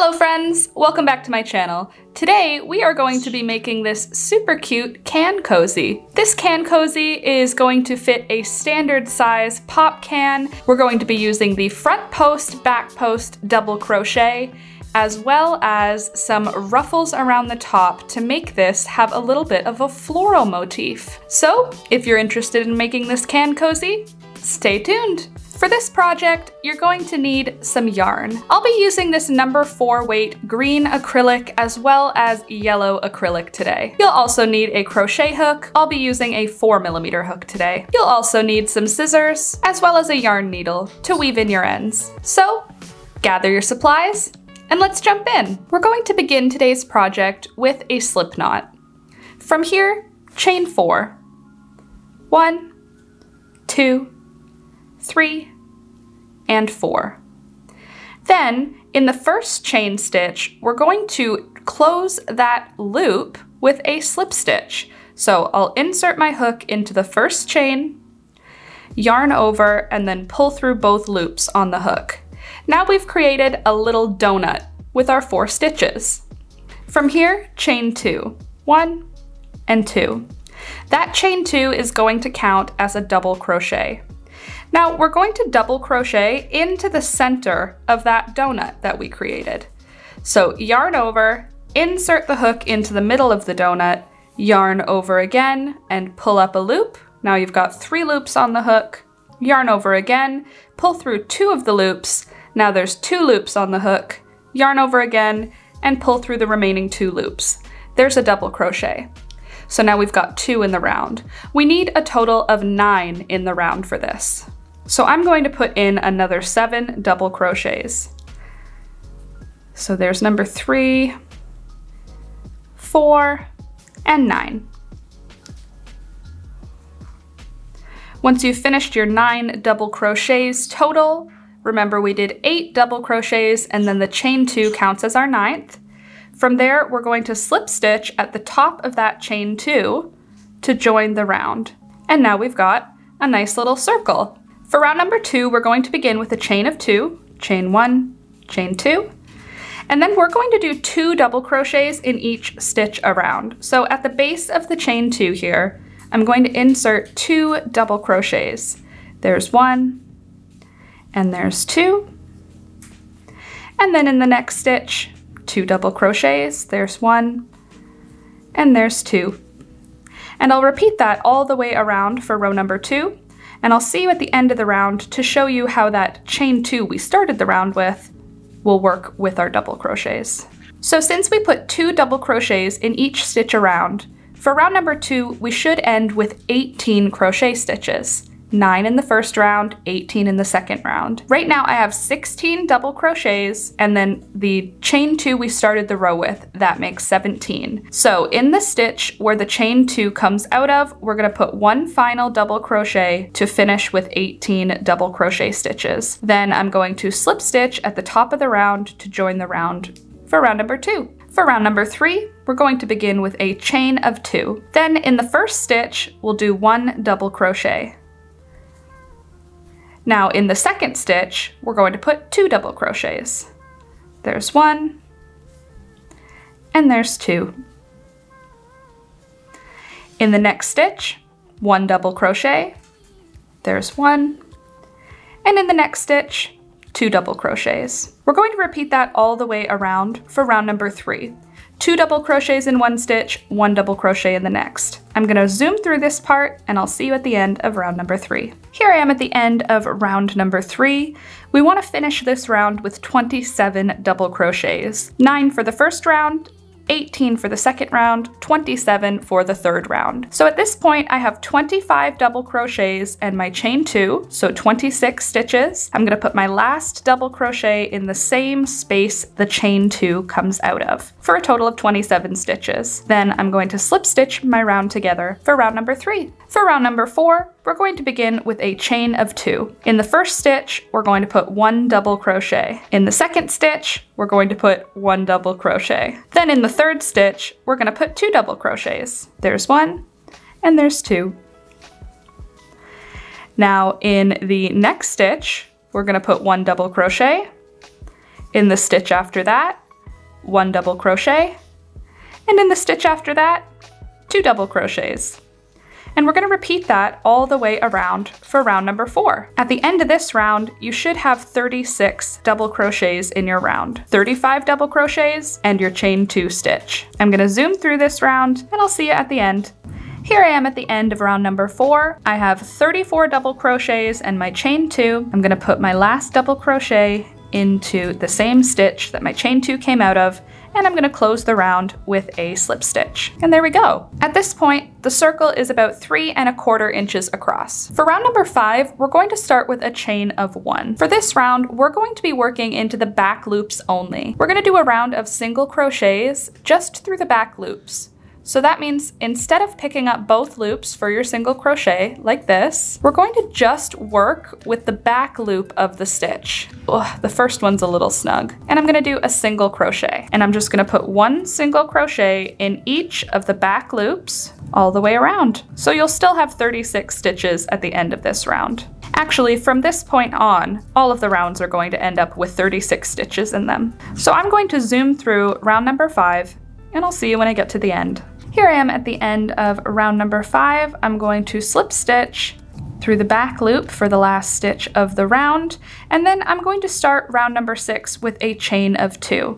Hello friends, welcome back to my channel. Today we are going to be making this super cute can cozy. This can cozy is going to fit a standard size pop can. We're going to be using the front post, back post double crochet, as well as some ruffles around the top to make this have a little bit of a floral motif. So if you're interested in making this can cozy, stay tuned. For this project, you're going to need some yarn. I'll be using this number 4 weight green acrylic as well as yellow acrylic today. You'll also need a crochet hook. I'll be using a 4mm hook today. You'll also need some scissors as well as a yarn needle to weave in your ends. So gather your supplies and let's jump in. We're going to begin today's project with a slip knot. From here, chain 4. 1, 2, 3, and 4. Then, in the first chain stitch, we're going to close that loop with a slip stitch. So I'll insert my hook into the first chain, yarn over, and then pull through both loops on the hook. Now we've created a little donut with our 4 stitches. From here, chain 2. 1 and 2. That chain 2 is going to count as a double crochet. Now we're going to double crochet into the center of that donut that we created. So yarn over, insert the hook into the middle of the donut, yarn over again, and pull up a loop. Now you've got 3 loops on the hook, yarn over again, pull through 2 of the loops. Now there's 2 loops on the hook, yarn over again, and pull through the remaining 2 loops. There's a double crochet. So now we've got 2 in the round. We need a total of 9 in the round for this. So I'm going to put in another 7 double crochets. So there's number 3, 4, and 9. Once you've finished your 9 double crochets total, remember we did 8 double crochets and then the chain 2 counts as our 9th. From there, we're going to slip stitch at the top of that chain 2 to join the round. And now we've got a nice little circle. For round number 2, we're going to begin with a chain of 2, chain 1, chain 2, and then we're going to do 2 double crochets in each stitch around. So at the base of the chain 2 here, I'm going to insert 2 double crochets. There's 1, and there's 2, and then in the next stitch, 2 double crochets, there's 1, and there's 2. And I'll repeat that all the way around for row number 2. And I'll see you at the end of the round to show you how that chain 2 we started the round with will work with our double crochets. So since we put 2 double crochets in each stitch around, for round number 2 we should end with 18 crochet stitches. 9 in the first round, 18 in the second round. Right now I have 16 double crochets and then the chain 2 we started the row with, that makes 17. So in the stitch where the chain 2 comes out of, we're gonna put 1 final double crochet to finish with 18 double crochet stitches. Then I'm going to slip stitch at the top of the round to join the round for round number 2. For round number 3, we're going to begin with a chain of 2. Then in the first stitch, we'll do 1 double crochet. Now in the second stitch, we're going to put 2 double crochets. There's 1, and there's 2. In the next stitch, 1 double crochet, there's 1, and in the next stitch, 2 double crochets. We're going to repeat that all the way around for round number 3. 2 double crochets in one stitch, 1 double crochet in the next. I'm gonna zoom through this part and I'll see you at the end of round number 3. Here I am at the end of round number 3. We wanna finish this round with 27 double crochets. 9 for the first round, 18 for the second round, 27 for the third round. So at this point I have 25 double crochets and my chain 2, so 26 stitches. I'm gonna put my last double crochet in the same space the chain 2 comes out of for a total of 27 stitches. Then I'm going to slip stitch my round together for round number 3. For round number 4, we're going to begin with a chain of 2. In the first stitch, we're going to put 1 double crochet. In the second stitch, we're going to put 1 double crochet. Then in the third stitch, we're going to put 2 double crochets. There's 1, and there's 2. Now in the next stitch, we're going to put 1 double crochet. In the stitch after that, 1 double crochet, and in the stitch after that, 2 double crochets. And we're going to repeat that all the way around for round number 4. At the end of this round, you should have 36 double crochets in your round, 35 double crochets, and your chain 2 stitch. I'm going to zoom through this round, and I'll see you at the end. Here I am at the end of round number 4. I have 34 double crochets and my chain 2. I'm going to put my last double crochet into the same stitch that my chain 2 came out of, and I'm going to close the round with a slip stitch. And there we go. At this point, the circle is about 3 1/4 inches across. For round number 5, we're going to start with a chain of 1. For this round, we're going to be working into the back loops only. We're going to do a round of single crochets just through the back loops. So that means instead of picking up both loops for your single crochet like this, we're going to just work with the back loop of the stitch. Ugh, the first one's a little snug. And I'm gonna do a single crochet. And I'm just gonna put 1 single crochet in each of the back loops all the way around. So you'll still have 36 stitches at the end of this round. Actually, from this point on, all of the rounds are going to end up with 36 stitches in them. So I'm going to zoom through round number 5, and I'll see you when I get to the end. Here I am at the end of round number 5. I'm going to slip stitch through the back loop for the last stitch of the round, and then I'm going to start round number 6 with a chain of 2.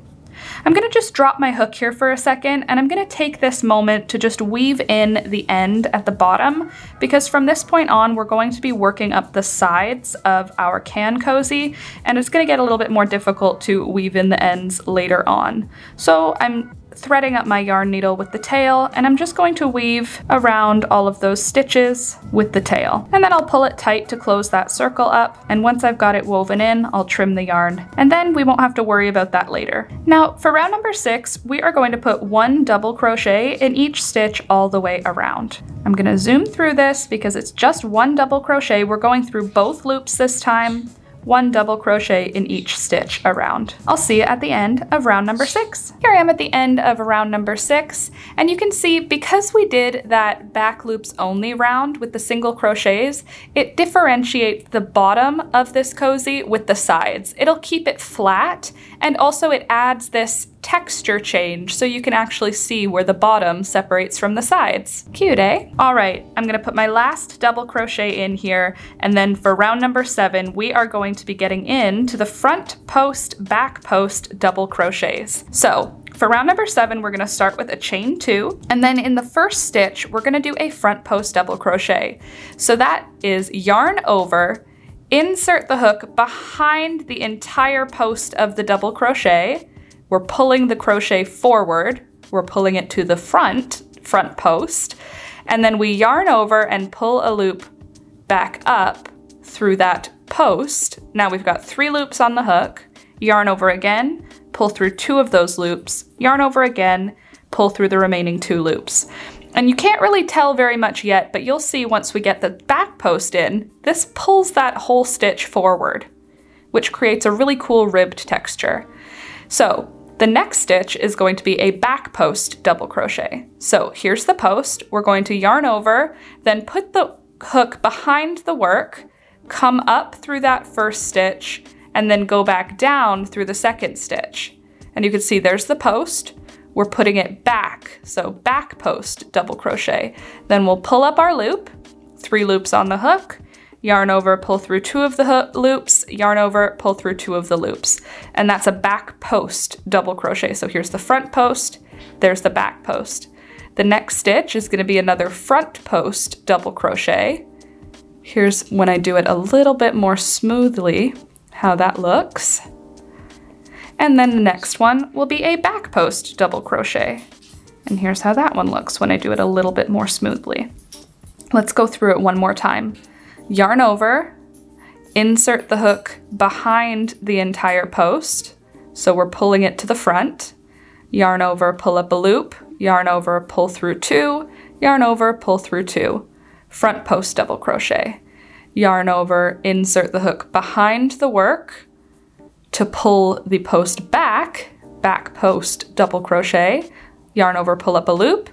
I'm going to just drop my hook here for a second, and I'm going to take this moment to just weave in the end at the bottom, because from this point on we're going to be working up the sides of our Can Cozy, and it's going to get a little bit more difficult to weave in the ends later on. So I'm threading up my yarn needle with the tail, and I'm just going to weave around all of those stitches with the tail. And then I'll pull it tight to close that circle up, and once I've got it woven in, I'll trim the yarn, and then we won't have to worry about that later. Now, for round number 6, we are going to put 1 double crochet in each stitch all the way around. I'm gonna zoom through this because it's just 1 double crochet. We're going through both loops this time. 1 double crochet in each stitch around. I'll see you at the end of round number 6. Here I am at the end of round number 6, and you can see because we did that back loops only round with the single crochets, it differentiates the bottom of this cozy with the sides. It'll keep it flat, and also it adds this texture change so you can actually see where the bottom separates from the sides. Cute, eh? All right, I'm gonna put my last double crochet in here, and then for round number 7, we are going to be getting into the front post, back post double crochets. So for round number 7, we're gonna start with a chain 2, and then in the first stitch, we're gonna do a front post double crochet. So that is yarn over, insert the hook behind the entire post of the double crochet. We're pulling the crochet forward, we're pulling it to the front post, and then we yarn over and pull a loop back up through that post. Now we've got 3 loops on the hook, yarn over again, pull through 2 of those loops, yarn over again, pull through the remaining 2 loops. And you can't really tell very much yet, but you'll see once we get the back post in, this pulls that whole stitch forward, which creates a really cool ribbed texture. So the next stitch is going to be a back post double crochet. So here's the post, we're going to yarn over, then put the hook behind the work, come up through that first stitch, and then go back down through the second stitch. And you can see there's the post, we're putting it back, so back post double crochet. Then we'll pull up our loop, 3 loops on the hook, yarn over, pull through 2 of the loops, yarn over, pull through 2 of the loops. And that's a back post double crochet. So here's the front post, there's the back post. The next stitch is gonna be another front post double crochet. Here's when I do it a little bit more smoothly, how that looks. And then the next one will be a back post double crochet. And here's how that one looks when I do it a little bit more smoothly. Let's go through it one more time. Yarn over, insert the hook behind the entire post, so we're pulling it to the front, yarn over, pull up a loop, yarn over, pull through 2, yarn over, pull through 2, front post double crochet, yarn over, insert the hook behind the work to pull the post back, back post double crochet, yarn over, pull up a loop,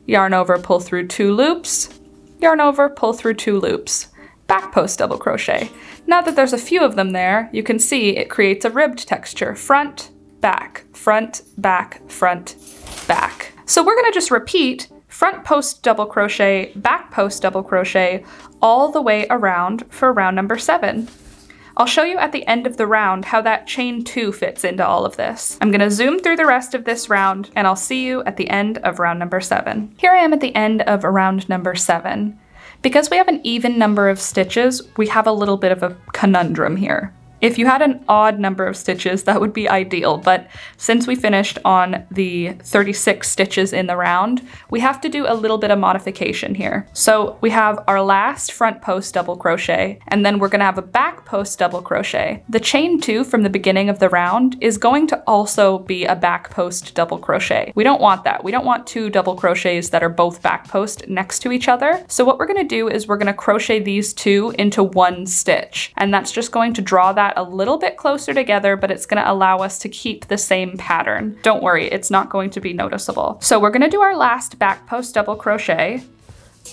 yarn over, pull through 2 loops, yarn over, pull through 2 loops, back post double crochet. Now that there's a few of them there, you can see it creates a ribbed texture. Front, back, front, back, front, back. So we're gonna just repeat front post double crochet, back post double crochet all the way around for round number 7. I'll show you at the end of the round how that chain 2 fits into all of this. I'm gonna zoom through the rest of this round and I'll see you at the end of round number 7. Here I am at the end of round number 7. Because we have an even number of stitches, we have a little bit of a conundrum here. If you had an odd number of stitches, that would be ideal, but since we finished on the 36 stitches in the round, we have to do a little bit of modification here. So we have our last front post double crochet, and then we're gonna have a back post double crochet. The chain 2 from the beginning of the round is going to also be a back post double crochet. We don't want that. We don't want 2 double crochets that are both back post next to each other. So what we're gonna do is we're gonna crochet these 2 into 1 stitch, and that's just going to draw that a little bit closer together, but it's gonna allow us to keep the same pattern. Don't worry, it's not going to be noticeable. So we're gonna do our last back post double crochet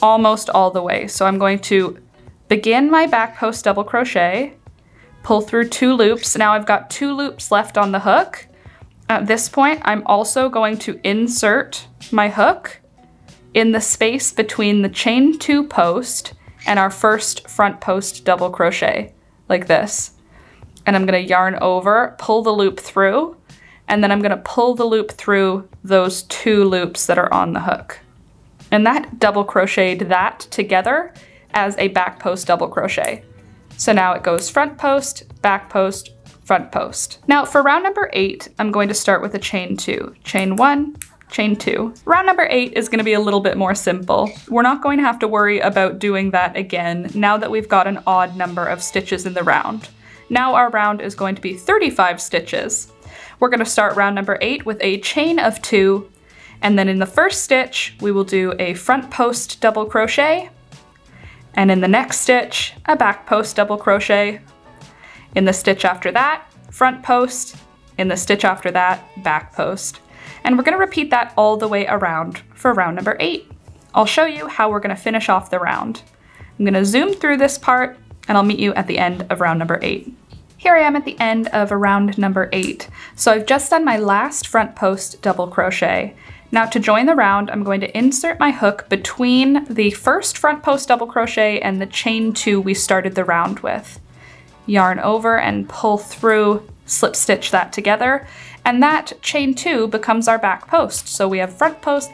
almost all the way. So I'm going to begin my back post double crochet, pull through 2 loops. Now I've got 2 loops left on the hook. At this point, I'm also going to insert my hook in the space between the chain 2 post and our first front post double crochet, like this. And I'm gonna yarn over, pull the loop through, and then I'm gonna pull the loop through those 2 loops that are on the hook. And that double crocheted that together as a back post double crochet. So now it goes front post, back post, front post. Now for round number 8, I'm going to start with a chain 2. Chain 1, chain 2. Round number 8 is gonna be a little bit more simple. We're not going to have to worry about doing that again now that we've got an odd number of stitches in the round. Now our round is going to be 35 stitches. We're gonna start round number 8 with a chain of 2, and then in the first stitch, we will do a front post double crochet, and in the next stitch, a back post double crochet. In the stitch after that, front post, in the stitch after that, back post. And we're gonna repeat that all the way around for round number 8. I'll show you how we're gonna finish off the round. I'm gonna zoom through this part, and I'll meet you at the end of round number 8. Here I am at the end of round number 8. So I've just done my last front post double crochet. Now to join the round, I'm going to insert my hook between the first front post double crochet and the chain 2 we started the round with. Yarn over and pull through, slip stitch that together, and that chain 2 becomes our back post. So we have front post,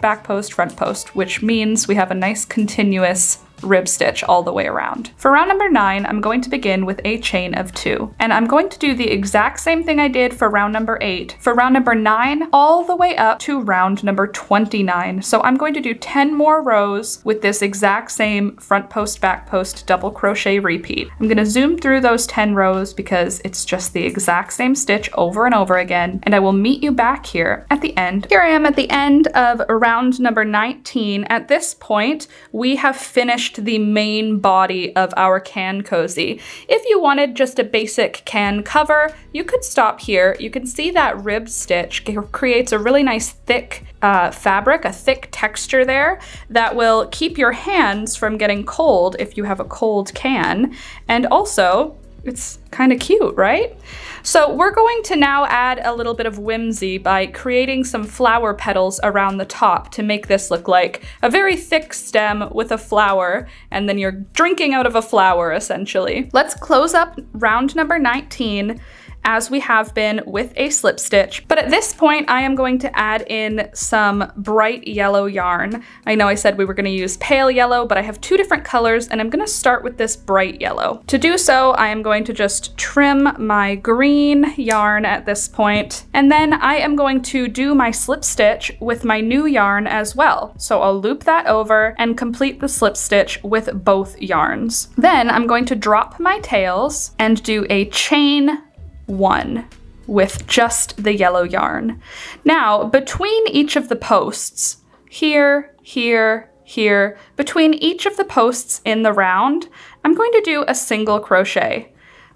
front post, which means we have a nice continuous rib stitch all the way around. For round number 9, I'm going to begin with a chain of 2, and I'm going to do the exact same thing I did for round number 8. For round number 9, all the way up to round number 29. So I'm going to do 10 more rows with this exact same front post, back post double crochet repeat. I'm gonna zoom through those 10 rows because it's just the exact same stitch over and over again, and I will meet you back here at the end. Here I am at the end of round number 19. At this point, we have finished the main body of our Can Cozy. If you wanted just a basic can cover, you could stop here. You can see that rib stitch creates a really nice thick fabric, a thick texture there that will keep your hands from getting cold if you have a cold can. And also, it's kind of cute, right? So we're going to now add a little bit of whimsy by creating some flower petals around the top to make this look like a very thick stem with a flower, and then you're drinking out of a flower, essentially. Let's close up round number 19 as we have been with a slip stitch. But at this point, I am going to add in some bright yellow yarn. I know I said we were gonna use pale yellow, but I have 2 different colors, and I'm gonna start with this bright yellow. To do so, I am going to just trim my green yarn at this point, and then I am going to do my slip stitch with my new yarn as well. So I'll loop that over and complete the slip stitch with both yarns. Then I'm going to drop my tails and do a chain 1 with just the yellow yarn. Now, between each of the posts, here, here, here, between each of the posts in the round, I'm going to do a single crochet.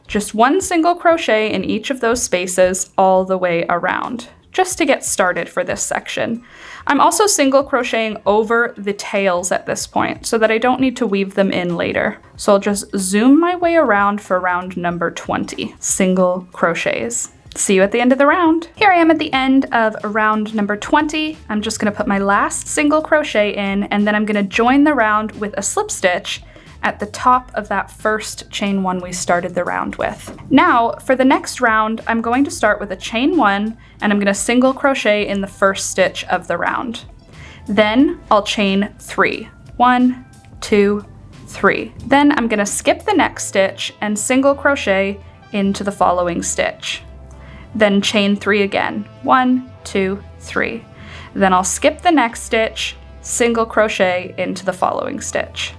Just 1 single crochet in each of those spaces all the way around, just to get started for this section. I'm also single crocheting over the tails at this point so that I don't need to weave them in later. So I'll just zoom my way around for round number 20, single crochets. See you at the end of the round. Here I am at the end of round number 20. I'm just gonna put my last single crochet in, and then I'm gonna join the round with a slip stitch at the top of that first chain one we started the round with. Now, for the next round, I'm going to start with a chain one, and I'm gonna single crochet in the first stitch of the round. Then I'll chain 3. 1, 2, 3. Then I'm gonna skip the next stitch and single crochet into the following stitch. Then chain 3 again. 1, 2, 3. Then I'll skip the next stitch, single crochet into the following stitch.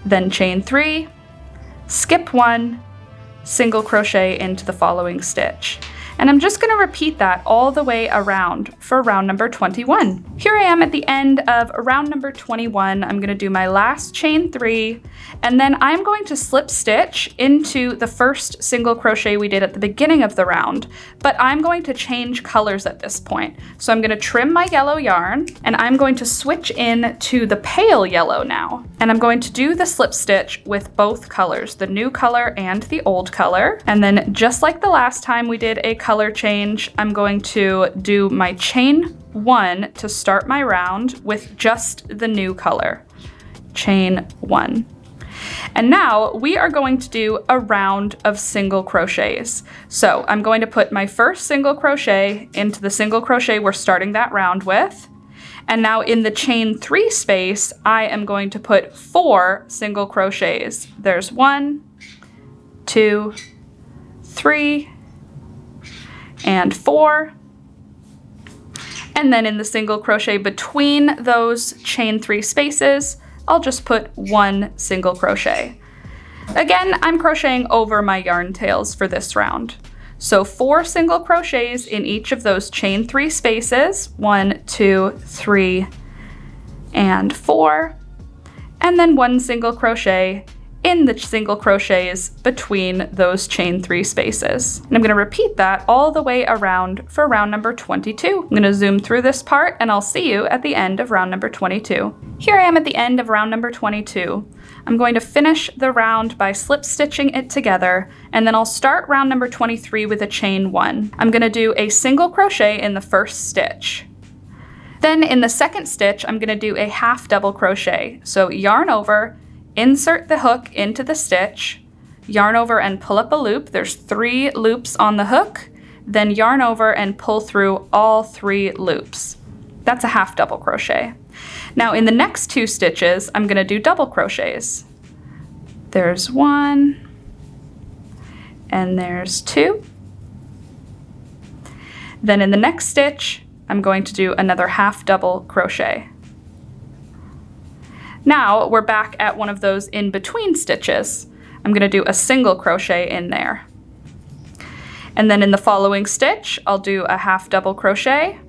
Then chain 3, skip 1, single crochet into the following stitch. And I'm just gonna repeat that all the way around for round number 21. Here I am at the end of round number 21. I'm gonna do my last chain 3, and then I'm going to slip stitch into the first single crochet we did at the beginning of the round, but I'm going to change colors at this point. So I'm gonna trim my yellow yarn, and I'm going to switch in to the pale yellow now. And I'm going to do the slip stitch with both colors, the new color and the old color. And then just like the last time we did a color change, I'm going to do my chain 1 to start my round with just the new color. Chain 1. And now we are going to do a round of single crochets. So I'm going to put my first single crochet into the single crochet we're starting that round with. And now in the chain 3 space, I am going to put 4 single crochets. There's 1, 2, 3, and 4. And then in the single crochet between those chain 3 spaces, I'll just put 1 single crochet. Again, I'm crocheting over my yarn tails for this round. So 4 single crochets in each of those chain 3 spaces, 1, 2, 3, and 4, and then 1 single crochet in the single crochets between those chain 3 spaces. And I'm gonna repeat that all the way around for round number 22. I'm gonna zoom through this part, and I'll see you at the end of round number 22. Here I am at the end of round number 22. I'm going to finish the round by slip stitching it together, and then I'll start round number 23 with a chain 1. I'm gonna do a single crochet in the first stitch. Then in the second stitch, I'm gonna do a half double crochet. So yarn over, insert the hook into the stitch, yarn over and pull up a loop. There's 3 loops on the hook, then yarn over and pull through all 3 loops. That's a half double crochet. Now in the next 2 stitches, I'm gonna do double crochets. There's 1, and there's 2. Then in the next stitch, I'm going to do another half double crochet. Now we're back at one of those in between stitches. I'm gonna do a single crochet in there. And then in the following stitch, I'll do a half double crochet,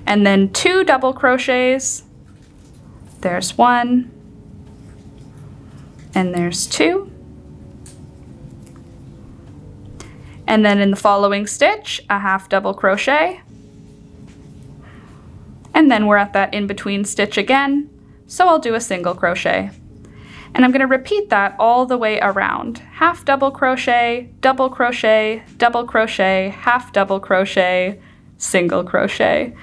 and then 2 double crochets. There's 1, and there's 2. And then in the following stitch, a half double crochet. And then we're at that in-between stitch again, so I'll do a single crochet. And I'm gonna repeat that all the way around. Half double crochet, double crochet, double crochet, half double crochet, single crochet.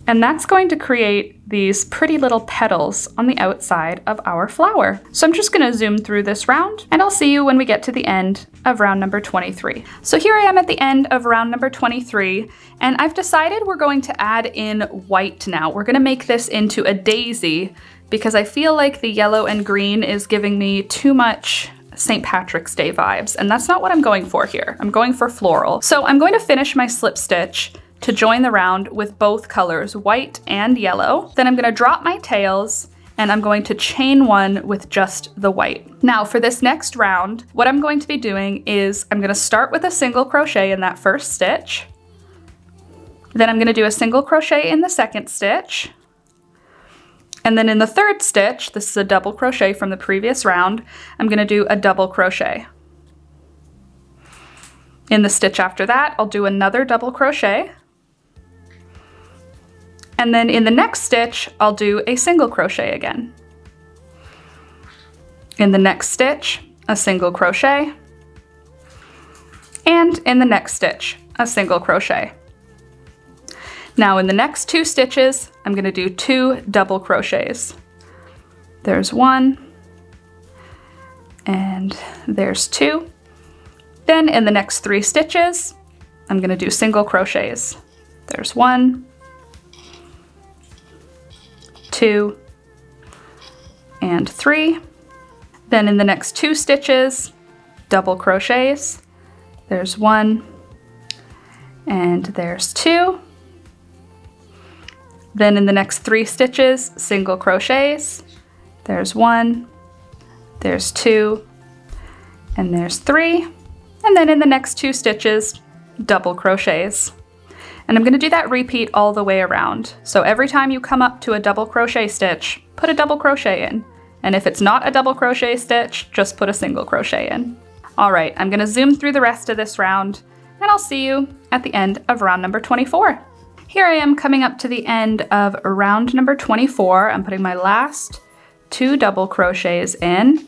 And that's going to create these pretty little petals on the outside of our flower. So I'm just gonna zoom through this round, and I'll see you when we get to the end of round number 23. So here I am at the end of round number 23, and I've decided we're going to add in white now. We're gonna make this into a daisy because I feel like the yellow and green is giving me too much St. Patrick's Day vibes, and that's not what I'm going for here. I'm going for floral. So I'm going to finish my slip stitch to join the round with both colors, white and yellow. Then I'm gonna drop my tails, and I'm going to chain 1 with just the white. Now for this next round, what I'm going to be doing is I'm gonna start with a single crochet in that first stitch. Then I'm gonna do a single crochet in the second stitch. And then in the third stitch, this is a double crochet from the previous round, I'm gonna do a double crochet. In the stitch after that, I'll do another double crochet. And then in the next stitch, I'll do a single crochet again. In the next stitch, a single crochet. And in the next stitch, a single crochet. Now in the next 2 stitches, I'm going to do 2 double crochets. There's 1, and there's 2. Then in the next 3 stitches, I'm going to do single crochets. There's 1, 2, and 3. Then in the next 2 stitches, double crochets. There's 1, and there's 2. Then in the next 3 stitches, single crochets. There's 1, there's 2, and there's 3. And then in the next 2 stitches, double crochets. And I'm gonna do that repeat all the way around. So every time you come up to a double crochet stitch, put a double crochet in. And if it's not a double crochet stitch, just put a single crochet in. All right, I'm gonna zoom through the rest of this round, and I'll see you at the end of round number 24. Here I am coming up to the end of round number 24. I'm putting my last 2 double crochets in,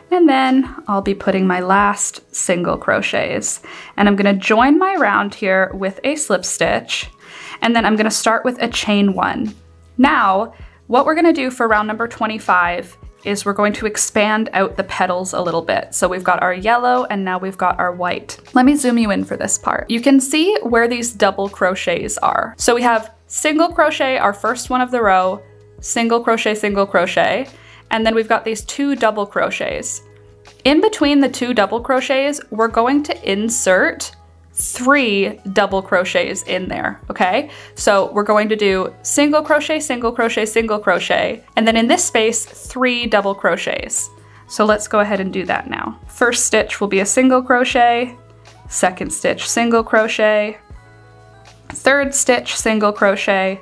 and then I'll be putting my last single crochets. And I'm gonna join my round here with a slip stitch, and then I'm gonna start with a chain 1. Now, what we're gonna do for round number 25 is we're going to expand out the petals a little bit. So we've got our yellow and now we've got our white. Let me zoom you in for this part. You can see where these double crochets are. So we have single crochet, our first one of the row, single crochet, and then we've got these 2 double crochets. In between the 2 double crochets, we're going to insert 3 double crochets in there, okay? So we're going to do single crochet, single crochet, single crochet, and then in this space, 3 double crochets. So let's go ahead and do that now. First stitch will be a single crochet, second stitch, single crochet, third stitch, single crochet,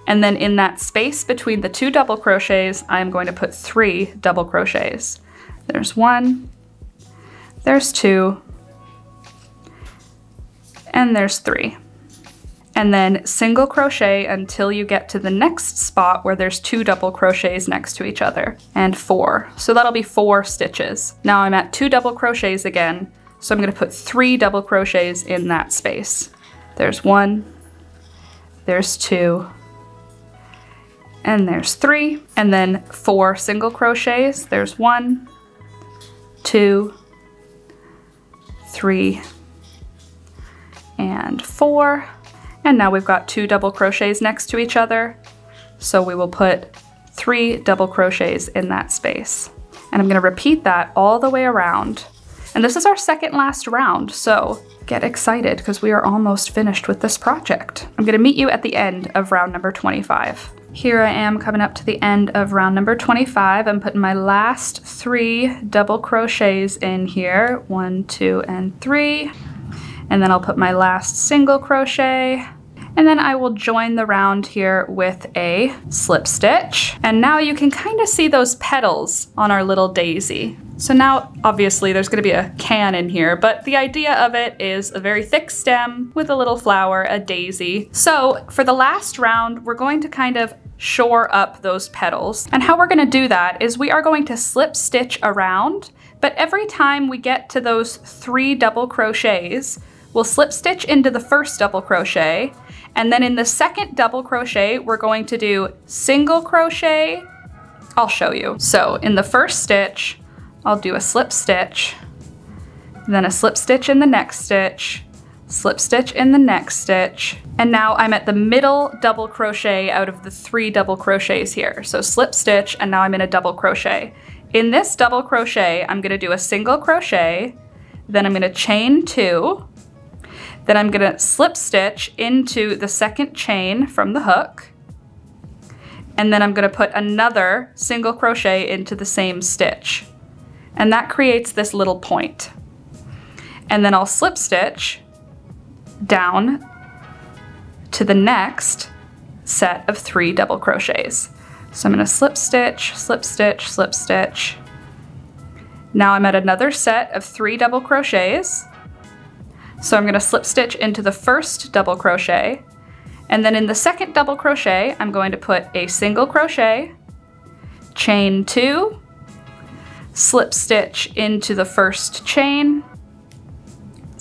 and then in that space between the 2 double crochets, I'm going to put 3 double crochets. There's 1, there's 2, and there's 3. And then single crochet until you get to the next spot where there's 2 double crochets next to each other, and 4. So that'll be 4 stitches. Now I'm at 2 double crochets again, so I'm gonna put 3 double crochets in that space. There's 1, there's 2, and there's 3. And then 4 single crochets. There's 1, 2, 3, and 4. And now we've got 2 double crochets next to each other. So we will put 3 double crochets in that space. And I'm gonna repeat that all the way around. And this is our second last round, so get excited because we are almost finished with this project. I'm gonna meet you at the end of round number 25. Here I am coming up to the end of round number 25. I'm putting my last 3 double crochets in here, 1, 2, and 3. And then I'll put my last single crochet, and then I will join the round here with a slip stitch. And now you can kind of see those petals on our little daisy. So now obviously there's gonna be a can in here, but the idea of it is a very thick stem with a little flower, a daisy. So for the last round, we're going to kind of shore up those petals. And how we're gonna do that is we are going to slip stitch around, but every time we get to those 3 double crochets, we'll slip stitch into the first double crochet, and then in the second double crochet, we're going to do single crochet. I'll show you. So in the first stitch, I'll do a slip stitch, then a slip stitch in the next stitch, slip stitch in the next stitch, and now I'm at the middle double crochet out of the 3 double crochets here. So slip stitch, and now I'm in a double crochet. In this double crochet, I'm gonna do a single crochet, then I'm gonna chain 2, then I'm gonna slip stitch into the second chain from the hook, and then I'm gonna put another single crochet into the same stitch. And that creates this little point. And then I'll slip stitch down to the next set of 3 double crochets. So I'm gonna slip stitch, slip stitch, slip stitch. Now I'm at another set of 3 double crochets. So I'm gonna slip stitch into the first double crochet, and then in the second double crochet, I'm going to put a single crochet, chain 2, slip stitch into the first chain,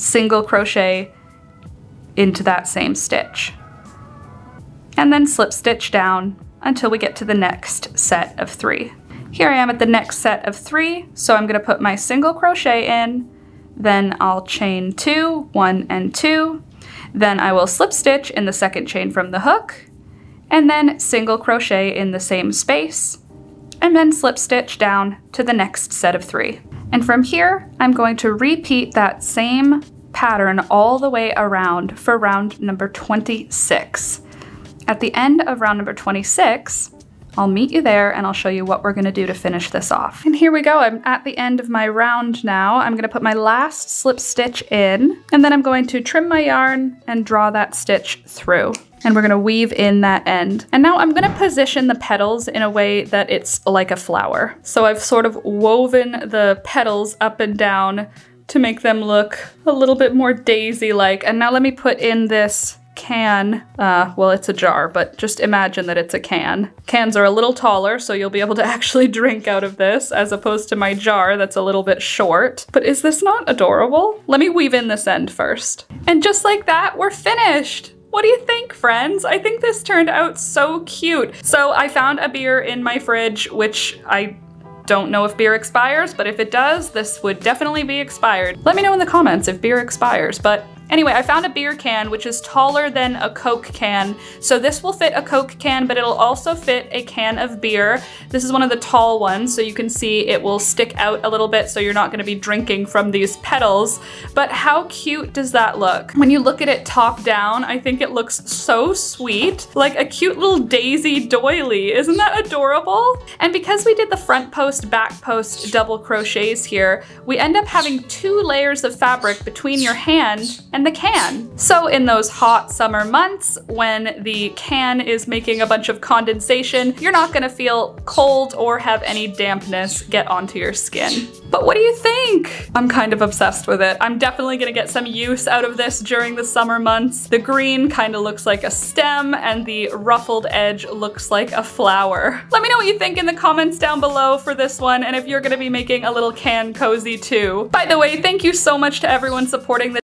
single crochet into that same stitch. And then slip stitch down until we get to the next set of 3. Here I am at the next set of 3, so I'm gonna put my single crochet in, then I'll chain 2, 1 and 2, then I will slip stitch in the second chain from the hook, and then single crochet in the same space, and then slip stitch down to the next set of 3. And from here, I'm going to repeat that same pattern all the way around for round number 26. At the end of round number 26, I'll meet you there and I'll show you what we're gonna do to finish this off. And here we go, I'm at the end of my round now. I'm gonna put my last slip stitch in, and then I'm going to trim my yarn and draw that stitch through. And we're gonna weave in that end. And now I'm gonna position the petals in a way that it's like a flower. So I've sort of woven the petals up and down to make them look a little bit more daisy-like. And now let me put in this can, well, it's a jar, but just imagine that it's a can. Cans are a little taller, so you'll be able to actually drink out of this, as opposed to my jar that's a little bit short. But is this not adorable? Let me weave in this end first. And just like that, we're finished. What do you think, friends? I think this turned out so cute. So I found a beer in my fridge, which I don't know if beer expires, but if it does, this would definitely be expired. Let me know in the comments if beer expires, but anyway, I found a beer can, which is taller than a Coke can. So this will fit a Coke can, but it'll also fit a can of beer. This is one of the tall ones, so you can see it will stick out a little bit, so you're not gonna be drinking from these petals. But how cute does that look? When you look at it top down, I think it looks so sweet. Like a cute little daisy doily. Isn't that adorable? And because we did the front post, back post double crochets here, we end up having 2 layers of fabric between your hand and the can. So in those hot summer months, when the can is making a bunch of condensation, you're not gonna feel cold or have any dampness get onto your skin. But what do you think? I'm kind of obsessed with it. I'm definitely gonna get some use out of this during the summer months. The green kind of looks like a stem and the ruffled edge looks like a flower. Let me know what you think in the comments down below for this one, and if you're gonna be making a little can cozy too. By the way, thank you so much to everyone supporting the